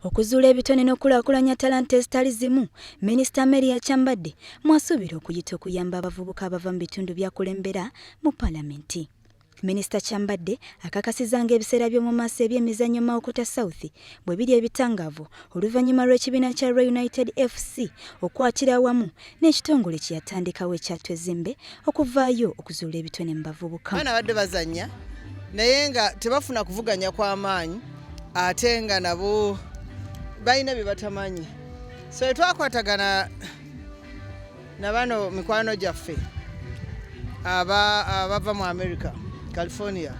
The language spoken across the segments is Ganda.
okuzuula ebitone n'okulaakulanya talanta ezitali zimu. Minisita Meria Kyambadde mwasuubira okuyita okuyamba abavubuka abava mu bitundu byakulembera mu Paalamenti. Minisita Kyambadde akakasizza ng'ebiseera by'omu maaso eby'emizannyo Mawokota South bwe biri ebitangaavu oluvannyuma lw'ekibiina kya Reunited FC okwatira awamu n'ekitongole kye yatandikawo ekya Twezimbe okuvaayo okuzuula ebitone mu bavubuka. Abaana badde bazannya naye nga tebafuna kuvuganya kw'amaanyi ate nga nabo balina bye batamanyi. So twakwatagana na bano mikwano gyaffe abava mu America, California,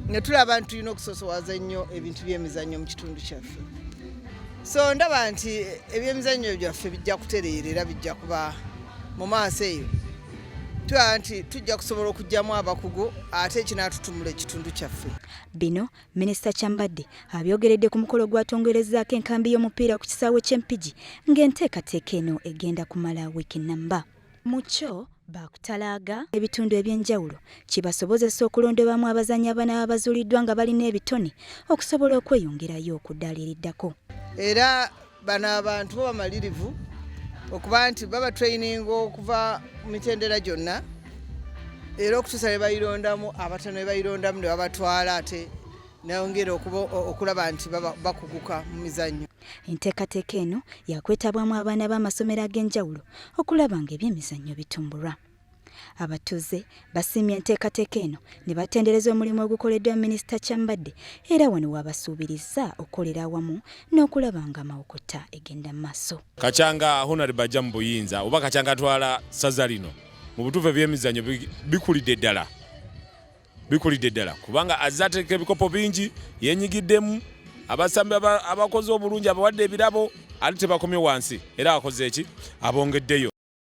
ne tulaba nti tulina okusosowaza ennyo ebintu by'emizannyo mu kitundu kyaffe. So ndaba nti ebyemizannyo byaffe bijja kutereera era bijja kuba mu maaso eyo. Tulaba nti tujja kusobola okugyamu abakugu ate ekinaatutumula ekitundu kyaffe. Bino Minisita Kyambadde abyogeredde ku mukolo gwatongerezaako enkambi y'omupiira ku kisaawe ky'Empigi ng'enteekateeka eno egenda kumala wiiki nnamba. Mu kyo bakutalaaga ebitundu eby'enjawulo kibasobozesa okulondebwamu abazannyi abana abazuuliddwa nga balina ebitone okusobola okweyongerayo ku ddaala eriddako. Era bano abantu bo bamalirivu okuba nti baba trayininga okuva mu mitendera gyonna era okutuusa ne bayirondamu abatono ne bayirondamu ne babatwala ate nayongera okulaba nti bakuguka mu mizannyo. Enteekateeka eno yakwetabwamu abaana b'amasomero ag'enjawulo okulaba ng'ebyemizannyo bitumbulwa. Abatuuze basiimye enteekateeka eno ne batendereza omulimu ogukoleddwa Minisita Kyambadde era wano wabasuubiriza okukolera awamu n'okulaba nga Mawokota egenda mu maaso. Kachanga Honorable ajja mu buyinza oba Kachanga atwala ssaza lino mu butuufu ebyemizannyo bikulidde ddala. Bikulidde ddala kubanga azze ateeka ebikopo bingi yenyigiddemu abasambi abakoze obulungi abawadde ebirabo ate tebakomye wansi era akoze eki abongeddeyo.